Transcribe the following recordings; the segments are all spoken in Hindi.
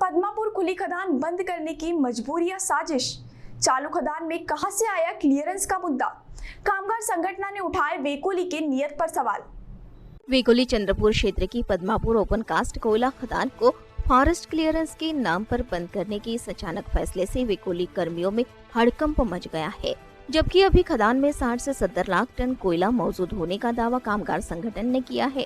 पद्मापुर खुली खदान बंद करने की मजबूरी या साजिश? चालू खदान में कहां से आया क्लियरेंस का मुद्दा? कामगार संगठन ने उठाए वेकोली के नियत पर सवाल। वेकोली चंद्रपुर क्षेत्र की पद्मापुर ओपन कास्ट कोयला खदान को फॉरेस्ट क्लियरेंस के नाम पर बंद करने के इस अचानक फैसले से वेकोली कर्मियों में हड़कंप मच गया है। जबकि अभी खदान में 60 से 70 लाख टन कोयला मौजूद होने का दावा कामगार संगठन ने किया है।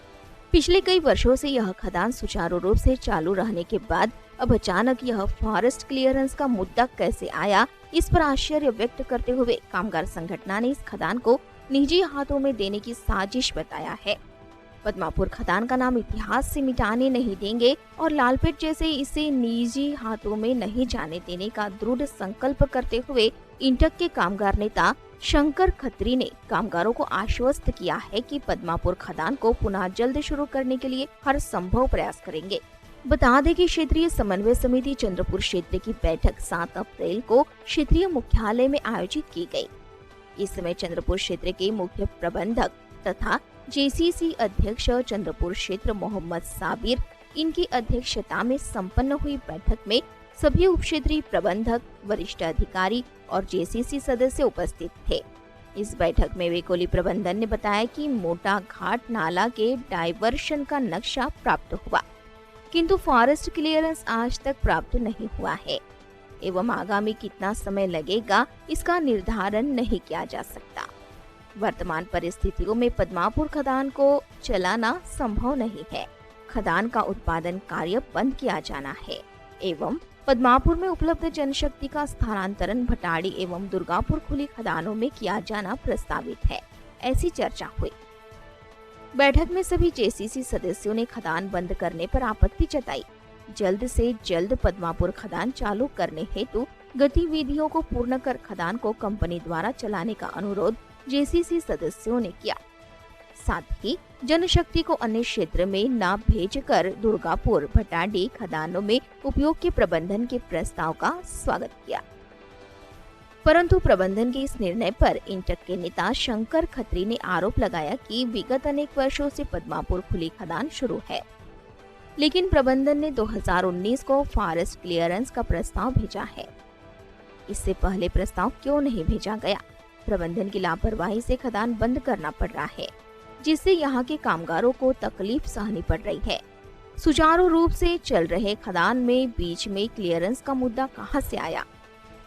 पिछले कई वर्षों से यह खदान सुचारू रूप से चालू रहने के बाद अब अचानक यह फॉरेस्ट क्लियरेंस का मुद्दा कैसे आया, इस पर आश्चर्य व्यक्त करते हुए कामगार संगठन ने इस खदान को निजी हाथों में देने की साजिश बताया है। पद्मापुर खदान का नाम इतिहास से मिटाने नहीं देंगे और लालपेट जैसे इसे निजी हाथों में नहीं जाने देने का दृढ़ संकल्प करते हुए इंटक के कामगार नेता शंकर खत्री ने कामगारों को आश्वस्त किया है कि पद्मापुर खदान को पुनः जल्द शुरू करने के लिए हर संभव प्रयास करेंगे। बता दें कि क्षेत्रीय समन्वय समिति चंद्रपुर क्षेत्र की बैठक 7 अप्रैल को क्षेत्रीय मुख्यालय में आयोजित की गई। इस समय चंद्रपुर क्षेत्र के मुख्य प्रबंधक तथा जेसीसी अध्यक्ष चंद्रपुर क्षेत्र मोहम्मद साबिर इनकी अध्यक्षता में संपन्न हुई बैठक में सभी उप क्षेत्रीय प्रबंधक, वरिष्ठ अधिकारी और जेसीसी सदस्य उपस्थित थे। इस बैठक में वेकोली प्रबंधन ने बताया कि मोटा घाट नाला के डायवर्शन का नक्शा प्राप्त हुआ, किंतु फॉरेस्ट क्लियरेंस आज तक प्राप्त नहीं हुआ है एवं आगामी कितना समय लगेगा इसका निर्धारण नहीं किया जा सकता। वर्तमान परिस्थितियों में पद्मापुर खदान को चलाना संभव नहीं है। खदान का उत्पादन कार्य बंद किया जाना है एवं पद्मापुर में उपलब्ध जनशक्ति का स्थानांतरण भटाड़ी एवं दुर्गापुर खुली खदानों में किया जाना प्रस्तावित है, ऐसी चर्चा हुई। बैठक में सभी जेसीसी सदस्यों ने खदान बंद करने पर आपत्ति जताई। जल्द से जल्द पद्मापुर खदान चालू करने हेतु गतिविधियों को पूर्ण कर खदान को कंपनी द्वारा चलाने का अनुरोध जेसीसी सदस्यों ने किया। साथ ही जनशक्ति को अन्य क्षेत्र में न भेजकर दुर्गापुर भटाडी खदानों में उपयोग के प्रबंधन के प्रस्ताव का स्वागत किया। परंतु प्रबंधन के इस निर्णय पर इंटक के नेता शंकर खत्री ने आरोप लगाया कि विगत अनेक वर्षों से पद्मापुर खुली खदान शुरू है, लेकिन प्रबंधन ने 2019 को फॉरेस्ट क्लियरेंस का प्रस्ताव भेजा है। इससे पहले प्रस्ताव क्यों नहीं भेजा गया? प्रबंधन की लापरवाही से खदान बंद करना पड़ रहा है, जिससे यहाँ के कामगारों को तकलीफ सहनी पड़ रही है। सुचारू रूप से चल रहे खदान में बीच में क्लियरेंस का मुद्दा कहां से आया?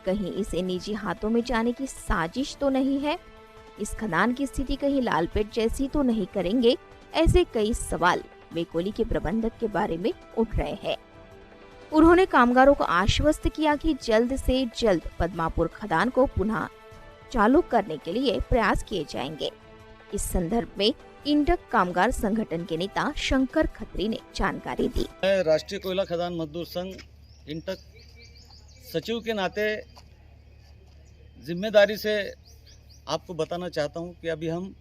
कहीं इसे निजी हाथों में जाने की साजिश तो नहीं है? इस खदान की स्थिति कहीं लालपेट जैसी तो नहीं करेंगे? ऐसे कई सवाल वेकोली के प्रबंधक के बारे में उठ रहे हैं। उन्होंने कामगारों को आश्वस्त किया कि जल्द से जल्द पद्मापुर खदान को पुनः चालू करने के लिए प्रयास किए जाएंगे। इस संदर्भ में इंटक कामगार संगठन के नेता शंकर खत्री ने जानकारी दी। मैं राष्ट्रीय कोयला खदान मजदूर संघ इंटक सचिव के नाते जिम्मेदारी से आपको बताना चाहता हूं कि अभी हम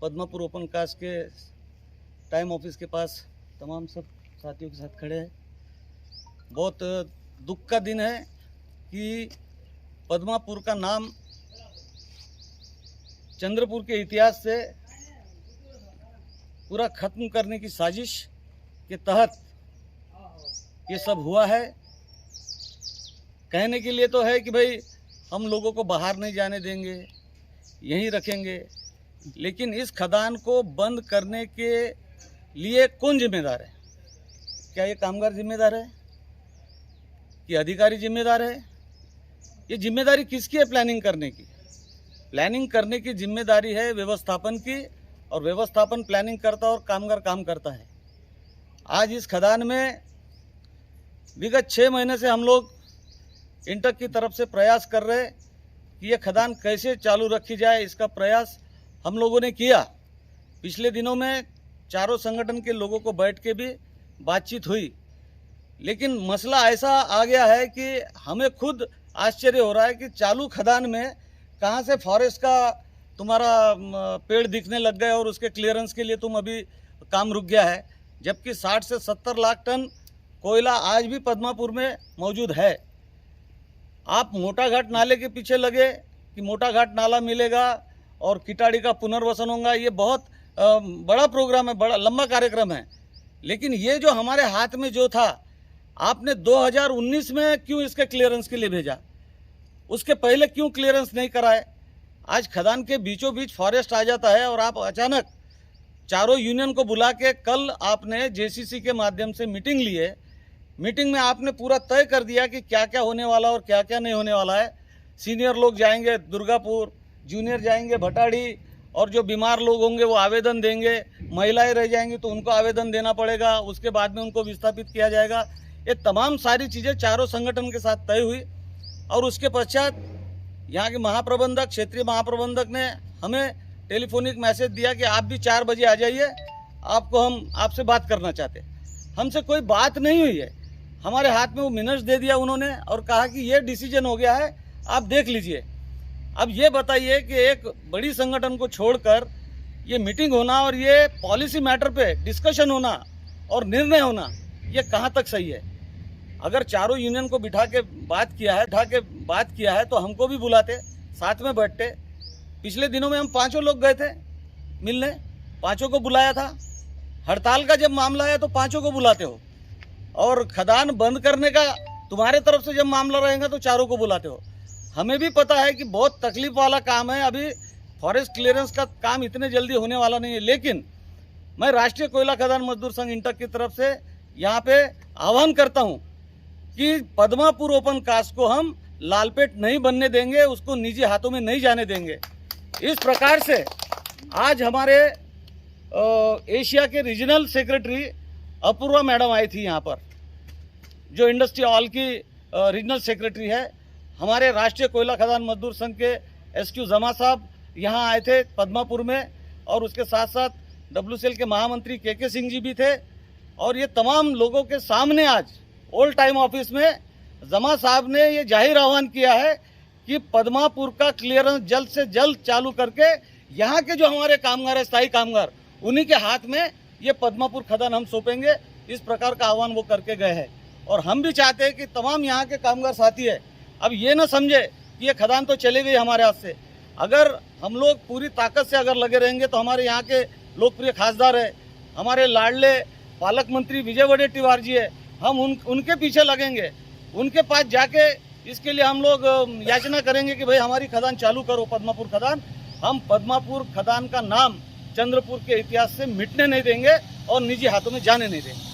पद्मापुर ओपन कास्ट के टाइम ऑफिस के पास तमाम सब साथियों के साथ खड़े हैं। बहुत दुख का दिन है कि पद्मापुर का नाम चंद्रपुर के इतिहास से पूरा खत्म करने की साजिश के तहत ये सब हुआ है। कहने के लिए तो है कि भाई हम लोगों को बाहर नहीं जाने देंगे, यहीं रखेंगे, लेकिन इस खदान को बंद करने के लिए कौन जिम्मेदार है? क्या ये कामगार जिम्मेदार है कि अधिकारी जिम्मेदार है? ये जिम्मेदारी किसकी है प्लानिंग करने की? प्लानिंग करने की जिम्मेदारी है व्यवस्थापन की, और व्यवस्थापन प्लानिंग करता और कामगार काम करता है। आज इस खदान में विगत 6 महीने से हम लोग इंटक की तरफ से प्रयास कर रहे कि ये खदान कैसे चालू रखी जाए, इसका प्रयास हम लोगों ने किया। पिछले दिनों में चारों संगठन के लोगों को बैठ के भी बातचीत हुई, लेकिन मसला ऐसा आ गया है कि हमें खुद आश्चर्य हो रहा है कि चालू खदान में कहाँ से फॉरेस्ट का तुम्हारा पेड़ दिखने लग गए और उसके क्लियरेंस के लिए तुम अभी काम रुक गया है, जबकि 60 से 70 लाख टन कोयला आज भी पद्मापुर में मौजूद है। आप मोटा घाट नाले के पीछे लगे कि मोटा घाट नाला मिलेगा और किटाड़ी का पुनर्वसन होगा। ये बहुत बड़ा प्रोग्राम है, बड़ा लंबा कार्यक्रम है, लेकिन ये जो हमारे हाथ में जो था, आपने 2019 में क्यों इसके क्लियरेंस के लिए भेजा? उसके पहले क्यों क्लियरेंस नहीं कराए? आज खदान के बीचों बीच फॉरेस्ट आ जाता है और आप अचानक चारों यूनियन को बुला के कल आपने जेसीसी के माध्यम से मीटिंग ली है। मीटिंग में आपने पूरा तय कर दिया कि क्या क्या होने वाला और क्या क्या नहीं होने वाला है। सीनियर लोग जाएंगे दुर्गापुर, जूनियर जाएंगे भटाड़ी, और जो बीमार लोग होंगे वो आवेदन देंगे, महिलाएं रह जाएंगी तो उनको आवेदन देना पड़ेगा, उसके बाद में उनको विस्थापित किया जाएगा। ये तमाम सारी चीज़ें चारों संगठन के साथ तय हुई और उसके पश्चात यहाँ के महाप्रबंधक, क्षेत्रीय महाप्रबंधक ने हमें टेलीफोनिक मैसेज दिया कि आप भी 4 बजे आ जाइए, हम आपसे बात करना चाहते। हमसे कोई बात नहीं हुई है, हमारे हाथ में वो मिनट्स दे दिया उन्होंने और कहा कि ये डिसीजन हो गया है, आप देख लीजिए। अब ये बताइए कि एक बड़ी संगठन को छोड़कर ये मीटिंग होना और ये पॉलिसी मैटर पे डिस्कशन होना और निर्णय होना, ये कहाँ तक सही है? अगर चारों यूनियन को बिठा के बात किया है तो हमको भी बुलाते, साथ में बैठते। पिछले दिनों में हम 5 लोग गए थे मिलने, 5 को बुलाया था। हड़ताल का जब मामला है तो 5 को बुलाते हो, और खदान बंद करने का तुम्हारे तरफ से जब मामला रहेगा तो 4 को बुलाते हो। हमें भी पता है कि बहुत तकलीफ वाला काम है, अभी फॉरेस्ट क्लियरेंस का काम इतने जल्दी होने वाला नहीं है। लेकिन मैं राष्ट्रीय कोयला खदान मजदूर संघ इंटक की तरफ से यहाँ पे आह्वान करता हूँ कि पद्मापुर ओपन कास्ट को हम लालपेट नहीं बनने देंगे, उसको निजी हाथों में नहीं जाने देंगे। इस प्रकार से आज हमारे एशिया के रीजनल सेक्रेटरी अपूर्वा मैडम आई थी यहाँ पर, जो इंडस्ट्री हॉल की रीजनल सेक्रेटरी है। हमारे राष्ट्रीय कोयला खदान मजदूर संघ के एसक्यू जमा साहब यहाँ आए थे पद्मापुर में, और उसके साथ साथ WCL के महामंत्री के सिंह जी भी थे। और ये तमाम लोगों के सामने आज ओल्ड टाइम ऑफिस में जमा साहब ने ये जाहिर आह्वान किया है कि पद्मापुर का क्लियरेंस जल्द से जल्द चालू करके यहाँ के जो हमारे कामगार है, स्थायी कामगार, उन्हीं के हाथ में ये पद्मापुर खदान हम सौंपेंगे। इस प्रकार का आह्वान वो करके गए हैं। और हम भी चाहते हैं कि तमाम यहाँ के कामगार साथी है अब ये न समझे कि ये खदान तो चली गई हमारे हाथ से। अगर हम लोग पूरी ताकत से अगर लगे रहेंगे तो हमारे यहाँ के लोकप्रिय खासदार है, हमारे लाडले पालक मंत्री विजय वडेट्टीवार जी है, हम उनके पीछे लगेंगे, उनके पास जाके इसके लिए हम लोग याचना करेंगे कि भाई हमारी खदान चालू करो, पद्मापुर खदान। हम पद्मापुर खदान का नाम चंद्रपुर के इतिहास से मिटने नहीं देंगे और निजी हाथों में जाने नहीं देंगे।